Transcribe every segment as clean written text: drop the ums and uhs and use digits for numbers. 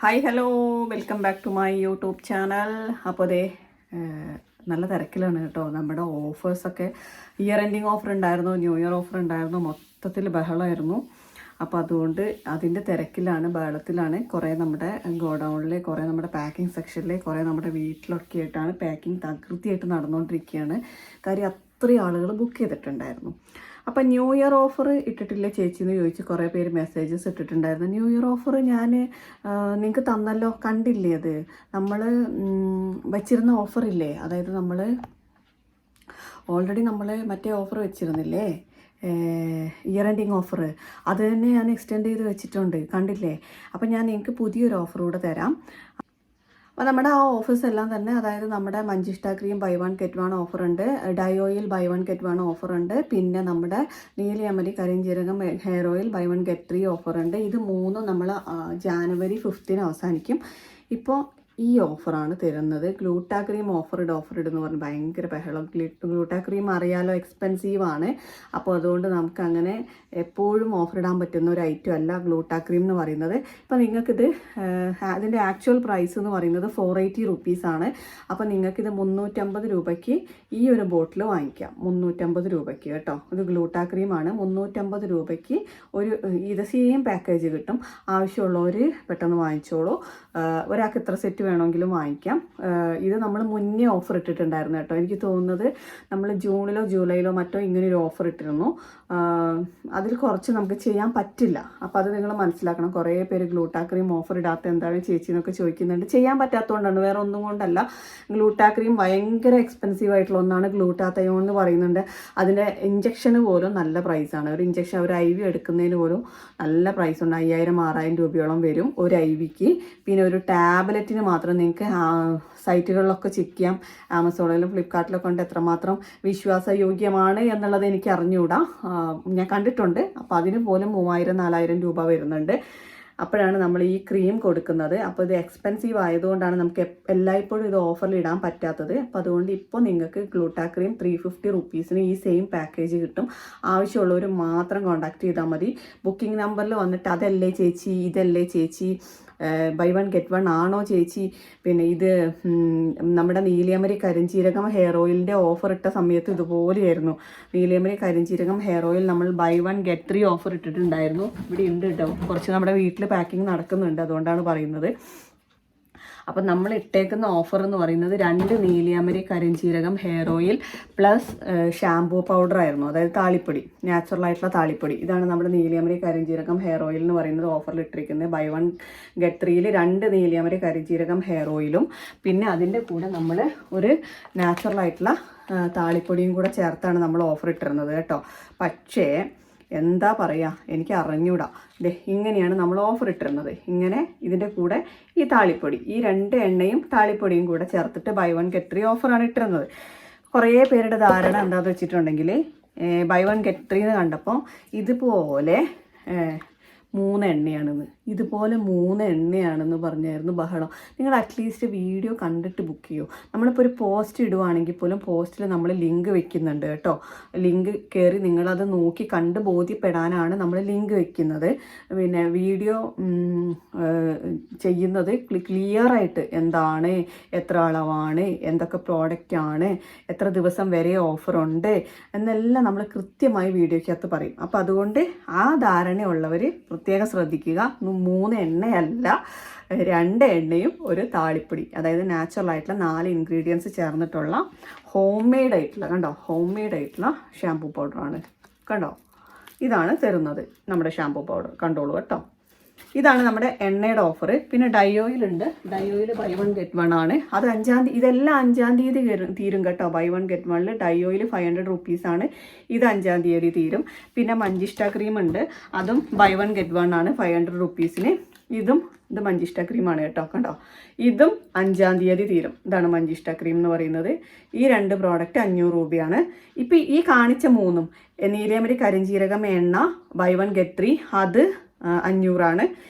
Hi hello welcome back to my YouTube channel. അപ്പോൾ അതെ നല്ല തിരക്കിലാണ് കേട്ടോ. നമ്മുടെ ഓഫേഴ്സൊക്കെ ഇയർ എൻഡിങ് ഓഫർ ഉണ്ടായിരുന്നു, ന്യൂ ഇയർ ഓഫർ ഉണ്ടായിരുന്നു, മൊത്തത്തിൽ ബഹളമായിരുന്നു. അപ്പോൾ അതുകൊണ്ട് അതിൻ്റെ തിരക്കിലാണ്, ബഹളത്തിലാണ്. കുറേ നമ്മുടെ ഗോഡൗണിൽ, കുറേ നമ്മുടെ പാക്കിംഗ് സെക്ഷനിൽ, കുറേ നമ്മുടെ വീട്ടിലൊക്കെ ആയിട്ടാണ് പാക്കിംഗ് തകൃതിയായിട്ട് നടന്നുകൊണ്ടിരിക്കുകയാണ്. കാര്യം അത്രയും ആളുകൾ ബുക്ക് ചെയ്തിട്ടുണ്ടായിരുന്നു. അപ്പം ന്യൂ ഇയർ ഓഫർ ഇട്ടിട്ടില്ല ചേച്ചി എന്ന് ചോദിച്ച് കുറേ പേര് മെസ്സേജസ് ഇട്ടിട്ടുണ്ടായിരുന്നു. ന്യൂ ഇയർ ഓഫർ ഞാൻ നിങ്ങൾക്ക് തന്നല്ലോ, കണ്ടില്ലേ? അത് നമ്മൾ വച്ചിരുന്ന ഓഫറില്ലേ, അതായത് നമ്മൾ ഓൾറെഡി മറ്റേ ഓഫർ വെച്ചിരുന്നില്ലേ, ഇയർ എൻഡിങ് ഓഫർ, അത് തന്നെ ഞാൻ എക്സ്റ്റെൻഡ് ചെയ്ത് വെച്ചിട്ടുണ്ട്, കണ്ടില്ലേ? അപ്പം ഞാൻ നിങ്ങൾക്ക് പുതിയൊരു ഓഫർ കൂടെ തരാം. അപ്പോൾ നമ്മുടെ ആ ഓഫേഴ്സ് എല്ലാം തന്നെ, അതായത് നമ്മുടെ മഞ്ചിഷ്ട cream buy one get one offer ഉണ്ട്, dye oil buy one get one offer ഉണ്ട്, പിന്നെ നമ്മുടെ നീലിയമരി കരിഞ്ജീരകം hair oil buy one get three offer ഉണ്ട്. ഇത് മൂന്നും നമ്മൾ ജാനുവരി 5 അവസാനിക്കും. ഇപ്പോൾ ഈ ഓഫറാണ് തരുന്നത്. ഗ്ലൂട്ടാ ക്രീം ഓഫർ ഇടുന്ന് പറഞ്ഞ് ഭയങ്കര ബഹളം. ഗ്ലൂട്ടാ ക്രീം അറിയാലോ, എക്സ്പെൻസീവാണ്. അപ്പോൾ അതുകൊണ്ട് നമുക്ക് അങ്ങനെ എപ്പോഴും ഓഫർ ഇടാൻ പറ്റുന്ന ഒരു ഐറ്റം അല്ല ഗ്ലൂട്ടാ ക്രീം എന്ന് പറയുന്നത്. ഇപ്പോൾ നിങ്ങൾക്കിത് അതിൻ്റെ ആക്ച്വൽ പ്രൈസ് എന്ന് പറയുന്നത് 480 റുപ്പീസാണ്. അപ്പോൾ നിങ്ങൾക്കിത് 350 രൂപയ്ക്ക് ഈ ഒരു ബോട്ടിൽ വാങ്ങിക്കാം. 350 രൂപയ്ക്ക് കേട്ടോ. ഇത് ഗ്ലൂട്ടാ ക്രീമാണ്. 350 രൂപയ്ക്ക് ഇത് സെയിം പാക്കേജ് കിട്ടും. ആവശ്യമുള്ളവർ പെട്ടെന്ന് വാങ്ങിച്ചോളൂ. ഒരാൾക്ക് ഇത്ര സെറ്റ് വേണമെങ്കിലും വാങ്ങിക്കാം. ഇത് നമ്മൾ മുന്നേ ഓഫർ ഇട്ടിട്ടുണ്ടായിരുന്നു കേട്ടോ. എനിക്ക് തോന്നുന്നത് നമ്മൾ ജൂണിലോ ജൂലൈയിലോ മറ്റോ ഇങ്ങനൊരു ഓഫർ ഇട്ടിരുന്നു. അതിൽ കുറച്ച് നമുക്ക് ചെയ്യാൻ പറ്റില്ല. അപ്പോൾ അത് നിങ്ങൾ മനസ്സിലാക്കണം. കുറേ പേര് ഗ്ലൂട്ടാ ക്രീം ഓഫർ ഇടാത്ത എന്താണ് ചേച്ചി എന്നൊക്കെ ചോദിക്കുന്നുണ്ട്. ചെയ്യാൻ പറ്റാത്തതുകൊണ്ടാണ്, വേറെ ഒന്നും കൊണ്ടല്ല. ഗ്ലൂട്ടാ ക്രീം ഭയങ്കര എക്സ്പെൻസീവ് ആയിട്ടുള്ള ഒന്നാണ് ഗ്ലൂട്ടാത്തയോൺ എന്ന് പറയുന്നുണ്ട്. അതിൻ്റെ ഇഞ്ചക്ഷന് പോലും നല്ല പ്രൈസാണ്. ഒരു ഇഞ്ചക്ഷൻ, ഒരു IV എടുക്കുന്നതിന് പോലും നല്ല പ്രൈസുണ്ട്. 5000-6000 രൂപയോളം വരും ഒരു IVക്ക്. പിന്നെ ഒരു ടാബ്ലറ്റിന് മാത്രം നിങ്ങൾക്ക് സൈറ്റുകളിലൊക്കെ ചെക്ക് ചെയ്യാം. ആമസോണിലും ഫ്ലിപ്കാർട്ടിലൊക്കെ ഉണ്ട്. എത്രമാത്രം വിശ്വാസയോഗ്യമാണ് എന്നുള്ളത് എനിക്ക് അറിഞ്ഞുകൂടാ, ഞാൻ കണ്ടിട്ടുണ്ട്. അപ്പോൾ അതിന് പോലും 3000-4000 രൂപ വരുന്നുണ്ട്. അപ്പോഴാണ് നമ്മൾ ഈ ക്രീം കൊടുക്കുന്നത്. അപ്പോൾ ഇത് എക്സ്പെൻസീവ് ആയതുകൊണ്ടാണ് നമുക്ക് എല്ലായ്പ്പോഴും ഇത് ഓഫറിൽ ഇടാൻ പറ്റാത്തത്. അപ്പോൾ അതുകൊണ്ട് ഇപ്പോൾ നിങ്ങൾക്ക് ഗ്ലൂട്ടാ ക്രീം 350 റുപ്പീസിന് ഈ സെയിം പാക്കേജ് കിട്ടും. ആവശ്യമുള്ളവർ മാത്രം കോൺടാക്ട് ചെയ്താൽ മതി. ബുക്കിംഗ് നമ്പറിൽ വന്നിട്ട് അതല്ലേ ചേച്ചി, ഇതല്ലേ ചേച്ചി, ബൈ വൺ ഗെറ്റ് വൺ ആണോ ചേച്ചി, പിന്നെ ഇത് നമ്മുടെ നീലിയമരി കരിഞ്ജീരകം ഹെയർ ഓയിലിൻ്റെ ഓഫർ ഇട്ട സമയത്ത് ഇതുപോലെയായിരുന്നു. നീലിയമരി കരിഞ്ജീരകം ഹെയർ ഓയിൽ നമ്മൾ buy one get three offer ഇട്ടിട്ടുണ്ടായിരുന്നു. ഇവിടെ ഉണ്ട് കേട്ടോ. കുറച്ച് നമ്മുടെ വീട്ടിൽ പാക്കിംഗ് നടക്കുന്നുണ്ട്, അതുകൊണ്ടാണ് പറയുന്നത്. അപ്പം നമ്മൾ ഇട്ടേക്കുന്ന ഓഫർ എന്ന് പറയുന്നത് 2 നീലിയമരി കരിഞ്ജീരകം hair oil plus shampoo powder ആയിരുന്നു, അതായത് താളിപ്പൊടി, നാച്ചുറൽ ആയിട്ടുള്ള താളിപ്പൊടി. ഇതാണ് നമ്മുടെ നീലിയമരി കരിഞ്ജീരകം ഹെയർ ഓയിൽ എന്ന് പറയുന്നത് ഓഫറിൽ ഇട്ടിരിക്കുന്നത്. ബൈ വൺ ഗെറ്റ് ത്രീയിൽ 2 നീലിയമരി കരിഞ്ജീരകം ഹെയർ ഓയിലും പിന്നെ അതിൻ്റെ കൂടെ നമ്മൾ ഒരു നാച്ചുറൽ ആയിട്ടുള്ള താളിപ്പൊടിയും കൂടെ ചേർത്താണ് നമ്മൾ ഓഫർ ഇട്ടിരുന്നത് കേട്ടോ. പക്ഷേ എന്താ പറയുക, എനിക്ക് അറിഞ്ഞൂടാ. ഇങ്ങനെയാണ് നമ്മൾ ഓഫർ ഇട്ടിരുന്നത്. ഇങ്ങനെ ഇതിൻ്റെ കൂടെ ഈ താളിപ്പൊടി, ഈ 2 എണ്ണയും താളിപ്പൊടിയും കൂടെ ചേർത്തിട്ട് ബൈ വൺ ഗെറ്റ് ത്രീ ഓഫറാണ് ഇട്ടിരുന്നത്. കുറേ പേരുടെ ധാരണ എന്താണെന്ന് വെച്ചിട്ടുണ്ടെങ്കിൽ ബൈ വൺ ഗെറ്റ് ത്രീ എന്ന് കണ്ടപ്പോൾ ഇതുപോലെ 3 എണ്ണയാണെന്ന്, ഇതുപോലെ 3 എണ്ണയാണെന്ന് പറഞ്ഞായിരുന്നു ബഹളം. നിങ്ങൾ അറ്റ്ലീസ്റ്റ് വീഡിയോ കണ്ടിട്ട് ബുക്ക് ചെയ്യൂ. നമ്മളിപ്പോൾ ഒരു പോസ്റ്റ് ഇടുവാണെങ്കിൽ പോലും പോസ്റ്റിൽ നമ്മൾ ലിങ്ക് വെക്കുന്നുണ്ട് കേട്ടോ. ലിങ്ക് കയറി നിങ്ങളത് നോക്കി കണ്ട് ബോധ്യപ്പെടാനാണ് നമ്മൾ ലിങ്ക് വെക്കുന്നത്. പിന്നെ വീഡിയോ ചെയ്യുന്നത് ക്ലിയറായിട്ട് എന്താണ്, എത്ര അളവാണ്, എന്തൊക്കെ പ്രോഡക്റ്റാണ്, എത്ര ദിവസം വരെ ഓഫറുണ്ട് എന്നെല്ലാം നമ്മൾ കൃത്യമായി വീഡിയോയ്ക്കകത്ത് പറയും. അപ്പോൾ അതുകൊണ്ട് ആ ധാരണയുള്ളവർ പ്രത്യേകം ശ്രദ്ധിക്കുക. 3 എണ്ണയല്ല, 2 എണ്ണയും ഒരു താളിപ്പൊടി, അതായത് നാച്ചുറൽ ആയിട്ടുള്ള 4 ഇൻഗ്രീഡിയൻസ് ചേർന്നിട്ടുള്ള ഹോം മെയ്ഡ് ആയിട്ടുള്ള, കണ്ടോ, ഹോം മെയ്ഡ് ആയിട്ടുള്ള ഷാംപൂ പൗഡറാണ്. കണ്ടോ, ഇതാണ് തരുന്നത് നമ്മുടെ ഷാംപൂ പൗഡർ. കണ്ടോളൂ കേട്ടോ. ഇതാണ് നമ്മുടെ എണ്ണയുടെ ഓഫർ. പിന്നെ ഡൈ ഓയിൽ ഉണ്ട്. Dye oil buy one get one ആണ്. അത് 5-ാം തീയതി, ഇതെല്ലാം 5-ാം തീയതി തീരും കേട്ടോ. ബൈ വൺ ഗെറ്റ് വണ്ണിൽ ഡൈ ഓയിൽ 500 റുപ്പീസാണ്. ഇത് 5-ാം തീയതി തീരും. പിന്നെ മഞ്ചിഷ്ട ക്രീം ഉണ്ട്, അതും ബൈ വൺ ഗെറ്റ് വൺ ആണ് 500 റുപ്പീസിന്. ഇത് മഞ്ചിഷ്ട ക്രീമാണ് കേട്ടോ. കണ്ടോ, ഇതും 5-ാം തീയതി തീരും. ഇതാണ് മഞ്ചിഷ്ട ക്രീം എന്ന് പറയുന്നത്. ഈ 2 പ്രോഡക്റ്റ് 500 രൂപയാണ്. ഇപ്പം ഈ കാണിച്ച 3ഉം നീലിയമരി കരിഞ്ജീരകം എണ്ണ ബൈ വൺ ഗെറ്റ് ത്രീ, അത് 500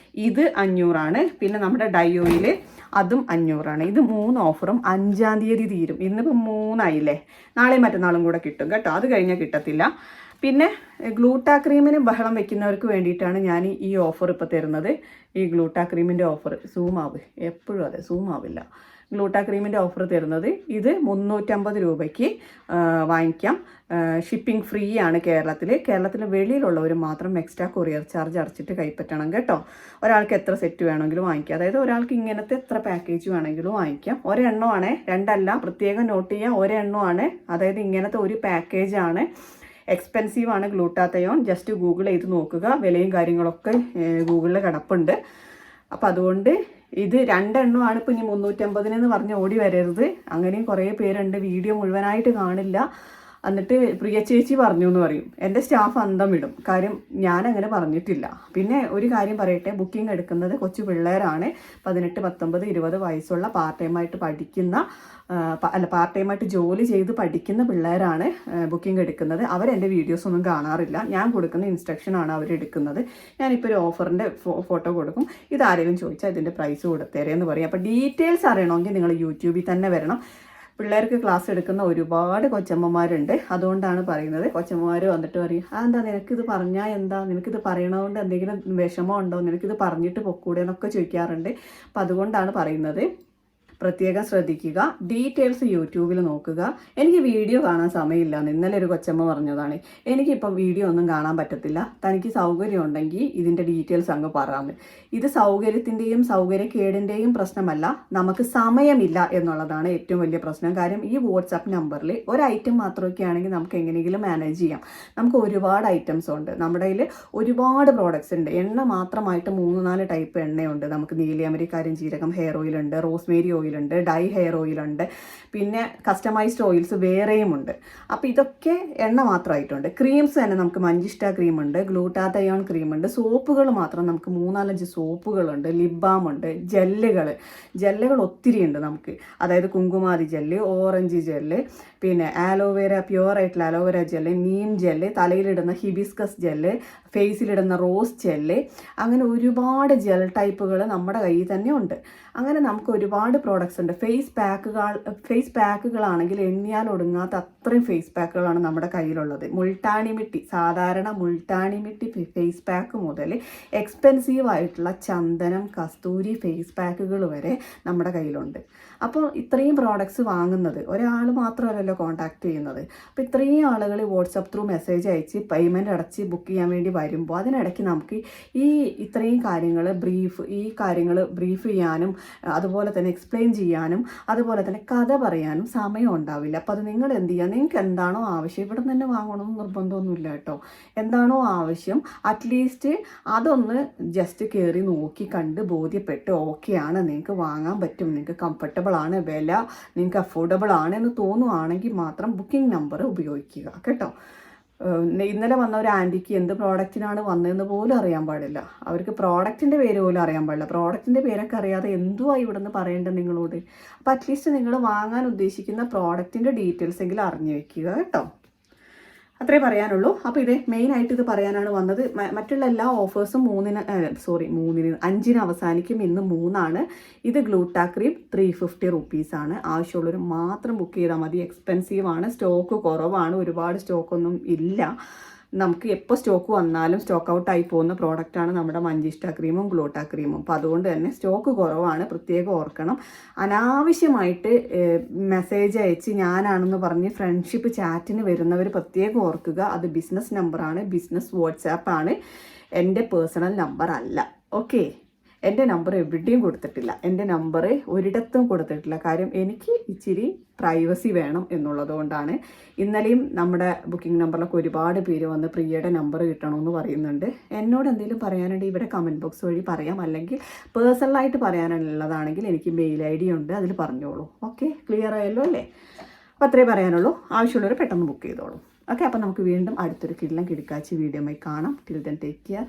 ഇത് 500. പിന്നെ നമ്മുടെ ഡൈ ഓയിൽ അതും 500. ഇത് 3 ഓഫറും 5-ാം തീയതി തീരും. ഇന്നിപ്പോൾ 3 ആയില്ലേ, നാളെയും മറ്റന്നാളും കൂടെ കിട്ടും കേട്ടോ. അത് കഴിഞ്ഞാൽ കിട്ടത്തില്ല. പിന്നെ ഗ്ലൂട്ടാ ക്രീമിന് ബഹളം വെക്കുന്നവർക്ക് വേണ്ടിയിട്ടാണ് ഞാൻ ഈ ഓഫർ ഇപ്പോൾ തരുന്നത്. ഈ ഗ്ലൂട്ടാ ക്രീമിൻ്റെ ഓഫർ എപ്പോഴും അതെ സൂമാവില്ല. ഗ്ലൂട്ടാ ക്രീമിൻ്റെ ഓഫർ തരുന്നത് ഇത് 350 രൂപയ്ക്ക് വാങ്ങിക്കാം. ഷിപ്പിംഗ് ഫ്രീ ആണ് കേരളത്തിൽ വെളിയിലുള്ളവർ മാത്രം എക്സ്ട്രാ കൊറിയർ ചാർജ് അടച്ചിട്ട് കൈപ്പറ്റണം കേട്ടോ. ഒരാൾക്ക് എത്ര സെറ്റ് വേണമെങ്കിലും വാങ്ങിക്കാം. അതായത് ഒരാൾക്ക് ഇങ്ങനത്തെ എത്ര പാക്കേജ് വേണമെങ്കിലും വാങ്ങിക്കാം. ഒരെണ്ണമാണ്, രണ്ടല്ല, പ്രത്യേകം നോട്ട് ചെയ്യാം. ഒരെണ്ണമാണ്, അതായത് ഇങ്ങനത്തെ ഒരു പാക്കേജാണ്. എക്സ്പെൻസീവ് ആണ് ഗ്ലൂട്ടാത്തയോൺ. ജസ്റ്റ് ഗൂഗിൾ ചെയ്ത് നോക്കുക, വിലയും കാര്യങ്ങളൊക്കെ ഗൂഗിളിൽ കിടപ്പുണ്ട്. അപ്പം അതുകൊണ്ട് ഇത് 2 എണ്ണമാണ്. ഇപ്പോൾ ഇനി 350 പറഞ്ഞ് ഓടി വരരുത്. അങ്ങനെയും കുറേ പേരുണ്ട്, വീഡിയോ മുഴുവനായിട്ട് കാണില്ല. എന്നിട്ട് പ്രിയ ചേച്ചി പറഞ്ഞു എന്ന് പറയും. എൻ്റെ സ്റ്റാഫ് അന്തം വിടും. കാര്യം ഞാനങ്ങനെ പറഞ്ഞിട്ടില്ല. പിന്നെ ഒരു കാര്യം പറയട്ടെ, ബുക്കിംഗ് എടുക്കുന്നത് കൊച്ചു പിള്ളേരാണ്. 18, 19, 20 വയസ്സുള്ള പാർട്ട് ടൈമായിട്ട് ജോലി ചെയ്ത് പഠിക്കുന്ന പിള്ളേരാണ് ബുക്കിംഗ് എടുക്കുന്നത്. അവരെൻ്റെ വീഡിയോസ് ഒന്നും കാണാറില്ല. ഞാൻ കൊടുക്കുന്ന ഇൻസ്ട്രക്ഷനാണ് അവരെടുക്കുന്നത്. ഞാനിപ്പോൾ ഒരു ഓഫറിൻ്റെ ഫോട്ടോ കൊടുക്കും. ഇതാരെങ്കിലും ചോദിച്ചാൽ ഇതിൻ്റെ പ്രൈസ് കൊടുത്തേരെ എന്ന് പറയും. അപ്പോൾ ഡീറ്റെയിൽസ് അറിയണമെങ്കിൽ നിങ്ങൾ യൂട്യൂബിൽ തന്നെ വരണം. പിള്ളേർക്ക് ക്ലാസ് എടുക്കുന്ന ഒരുപാട് കൊച്ചമ്മമാരുണ്ട്. അതുകൊണ്ടാണ് പറയുന്നത്. കൊച്ചമ്മമാർ വന്നിട്ട് പറയും, അതെന്താ നിനക്കിത് പറഞ്ഞാൽ എന്താ, നിനക്കിത് പറയണതുകൊണ്ട് എന്തെങ്കിലും വിഷമം ഉണ്ടോ, നിനക്കിത് പറഞ്ഞിട്ട് പൊക്കൂടെ എന്നൊക്കെ ചോദിക്കാറുണ്ട്. അപ്പം അതുകൊണ്ടാണ് പറയുന്നത്. പ്രത്യേകം ശ്രദ്ധിക്കുക. ഡീറ്റെയിൽസ് യൂട്യൂബിൽ നോക്കുക. എനിക്ക് വീഡിയോ കാണാൻ സമയമില്ല. ഇന്നലെ ഒരു കൊച്ചമ്മ പറഞ്ഞതാണ്, എനിക്കിപ്പം വീഡിയോ ഒന്നും കാണാൻ പറ്റത്തില്ല, തനിക്ക് സൗകര്യം ഉണ്ടെങ്കിൽ ഇതിൻ്റെ ഡീറ്റെയിൽസ് അങ്ങ് പറയാമെന്ന്. ഇത് സൗകര്യത്തിൻ്റെയും സൗകര്യക്കേടിൻ്റെയും പ്രശ്നമല്ല, നമുക്ക് സമയമില്ല എന്നുള്ളതാണ് ഏറ്റവും വലിയ പ്രശ്നം. കാര്യം ഈ വാട്സാപ്പ് നമ്പറിൽ ഒരു ഐറ്റം മാത്രമൊക്കെ ആണെങ്കിൽ നമുക്ക് എങ്ങനെയെങ്കിലും മാനേജ് ചെയ്യാം. നമുക്ക് ഒരുപാട് ഐറ്റംസ് ഉണ്ട്. നമ്മുടെ കയ്യിൽ ഒരുപാട് പ്രോഡക്റ്റ്സ് ഉണ്ട്. എണ്ണ മാത്രമായിട്ട് 3-4 ടൈപ്പ് എണ്ണയുണ്ട്. നമുക്ക് നീലി അമരിക്കാരൻ ജീരകം ഹെയർ ഓയിലുണ്ട്, റോസ്മേരി ഓയിലുണ്ട്, ഡൈ ഹെയർ ഓയിലുണ്ട്, പിന്നെ കസ്റ്റമൈസ്ഡ് ഓയിൽസ് വേറെയും ഉണ്ട്. അപ്പോൾ ഇതൊക്കെ എണ്ണ മാത്രമായിട്ടുണ്ട്. ക്രീംസ് തന്നെ നമുക്ക് മഞ്ചിഷ്ട ക്രീമുണ്ട്, ഗ്ലൂട്ടാത്തയോൺ ക്രീമുണ്ട്, സോപ്പുകൾ മാത്രം നമുക്ക് 3-4 സോപ്പുകളുണ്ട്, ലിപ് ബാം ഉണ്ട്, ജെല്ലുകൾ ഒത്തിരി ഉണ്ട് നമുക്ക്. അതായത് കുങ്കുമാതി ജെല്ല്, ഓറഞ്ച് ജെല്ല്, പിന്നെ ആലോവേര, പ്യുവർ ആയിട്ടുള്ള ആലോവേര ജെല്ല്, നീം ജെല്ല്, തലയിലിടുന്ന ഹിബിസ്കസ് ജെല്ല്, ഫേസിലിടുന്ന റോസ് ജെല്ല്, അങ്ങനെ ഒരുപാട് ജെൽ ടൈപ്പുകൾ നമ്മുടെ കയ്യിൽ തന്നെ ഉണ്ട്. അങ്ങനെ നമുക്ക് ഒരുപാട് പ്രോഡക്റ്റ്സ് ഉണ്ട്. ഫേസ് പാക്കുകളാണെങ്കിൽ എണ്ണിയാൽ ഒടുങ്ങാത്ത അത്രയും ഫേസ് പാക്കുകളാണ് നമ്മുടെ കയ്യിലുള്ളത്. സാധാരണ മുൾട്ടാണി മിട്ടി ഫേസ് പാക്ക് മുതൽ എക്സ്പെൻസീവ് ആയിട്ടുള്ള ചന്ദനം, കസ്തൂരി ഫേസ് പാക്കുകൾ വരെ നമ്മുടെ കയ്യിലുണ്ട്. അപ്പോൾ ഇത്രയും പ്രോഡക്റ്റ്സ് വാങ്ങുന്നത് ഒരാൾ മാത്രമല്ലല്ലോ കോൺടാക്ട് ചെയ്യുന്നത്. അപ്പോൾ ഇത്രയും ആളുകൾ വാട്സപ്പ് ത്രൂ മെസ്സേജ് അയച്ച് പേയ്മെൻറ്റ് അടച്ച് ബുക്ക് ചെയ്യാൻ വേണ്ടി വരുമ്പോൾ അതിനിടയ്ക്ക് നമുക്ക് ഇത്രയും കാര്യങ്ങൾ ബ്രീഫ് ചെയ്യാനും അതുപോലെ തന്നെ എക്സ്പ്ലെയിൻ ചെയ്യാനും അതുപോലെ തന്നെ കഥ പറയാനും സമയം ഉണ്ടാവില്ല. അപ്പോൾ അത് നിങ്ങൾ എന്ത് ചെയ്യുക, നിങ്ങൾക്ക് എന്താണോ ആവശ്യം, ഇവിടെ തന്നെ വാങ്ങണമെന്ന് നിർബന്ധമൊന്നുമില്ല കേട്ടോ. എന്താണോ ആവശ്യം അറ്റ്ലീസ്റ്റ് അതൊന്ന് ജസ്റ്റ് കയറി നോക്കി കണ്ട് ബോധ്യപ്പെട്ട് ഓക്കെയാണ്, നിങ്ങൾക്ക് വാങ്ങാൻ പറ്റും, നിങ്ങൾക്ക് കംഫർട്ടബിൾ ആണ്, വില നിങ്ങൾക്ക് അഫോർഡബിൾ ആണ് എന്ന് തോന്നുവാണെങ്കിൽ മാത്രം ബുക്കിംഗ് നമ്പർ ഉപയോഗിക്കുക കേട്ടോ. ഇന്നലെ വന്ന ഒരു ആൻറ്റിക്ക് എന്ത് പ്രോഡക്റ്റിനാണ് വന്നതെന്ന് പോലും അറിയാൻ പാടില്ല. അവർക്ക് പ്രോഡക്റ്റിൻ്റെ പേര് പോലും അറിയാൻ പാടില്ല. പ്രോഡക്റ്റിൻ്റെ പേരൊക്കെ അറിയാതെ എന്തുവാ ഇവിടെ നിന്ന് പറയേണ്ടത് നിങ്ങളോട്. അപ്പോൾ അറ്റ്ലീസ്റ്റ് നിങ്ങൾ വാങ്ങാൻ ഉദ്ദേശിക്കുന്ന പ്രോഡക്റ്റിൻ്റെ ഡീറ്റെയിൽസ് എങ്കിലും അറിഞ്ഞു വെക്കുക കേട്ടോ. അത്രേ പറയാനുള്ളൂ. അപ്പോൾ ഇത് മെയിനായിട്ട് ഇത് പറയാനാണ് വന്നത്. മറ്റുള്ള എല്ലാ ഓഫേഴ്സും 5-ന് അവസാനിക്കും. ഇന്ന് 3 ഇത് ഗ്ലൂട്ടാ ക്രീം 350 റുപ്പീസാണ്. ആവശ്യമുള്ളവർ മാത്രം ബുക്ക് ചെയ്താൽ മതി. എക്സ്പെൻസീവാണ്, സ്റ്റോക്ക് കുറവാണ്, ഒരുപാട് സ്റ്റോക്കൊന്നും ഇല്ല. നമുക്ക് എപ്പോൾ സ്റ്റോക്ക് വന്നാലും സ്റ്റോക്ക് ഔട്ട് ആയി പോകുന്ന പ്രോഡക്റ്റാണ് നമ്മുടെ മഞ്ചിഷ്ട ക്രീമും ഗ്ലൂട്ടാ ക്രീമും. അപ്പോൾ അതുകൊണ്ട് തന്നെ സ്റ്റോക്ക് കുറവാണ്, പ്രത്യേകം ഓർക്കണം. അനാവശ്യമായിട്ട് മെസ്സേജ് അയച്ച് ഞാനാണെന്ന് പറഞ്ഞ് ഫ്രണ്ട്ഷിപ്പ് ചാറ്റിന് വരുന്നവർ പ്രത്യേകം ഓർക്കുക. അത് ബിസിനസ് നമ്പറാണ്, ബിസിനസ് വാട്സാപ്പാണ്, എൻ്റെ പേഴ്സണൽ നമ്പർ അല്ല. ഓക്കെ, എൻ്റെ നമ്പർ എവിടെയും കൊടുത്തിട്ടില്ല, എൻ്റെ നമ്പർ ഒരിടത്തും കൊടുത്തിട്ടില്ല. കാര്യം എനിക്ക് ഇച്ചിരി പ്രൈവസി വേണം എന്നുള്ളത് കൊണ്ടാണ്. ഇന്നലെയും നമ്മുടെ ബുക്കിംഗ് നമ്പറിലൊക്കെ ഒരുപാട് പേര് വന്ന് പ്രിയയുടെ നമ്പർ കിട്ടണമെന്ന് പറയുന്നുണ്ട്. എന്നോട് എന്തെങ്കിലും പറയാനുണ്ടെങ്കിൽ ഇവിടെ കമൻറ്റ് ബോക്സ് വഴി പറയാം, അല്ലെങ്കിൽ പേഴ്സണലായിട്ട് പറയാനുള്ളതാണെങ്കിൽ എനിക്ക് മെയിൽ ID ഉണ്ട്, അതിൽ പറഞ്ഞോളൂ. ഓക്കെ, ക്ലിയർ ആയല്ലോ അല്ലേ? അപ്പോൾ അത്രേ പറയാനുള്ളൂ. ആവശ്യമുള്ളവർ പെട്ടെന്ന് ബുക്ക് ചെയ്തോളൂ. ഓക്കെ, അപ്പോൾ നമുക്ക് വീണ്ടും അടുത്തൊരു കിടിലം കിടക്കാച്ചി വീഡിയോയുമായി കാണാം. Till then take care.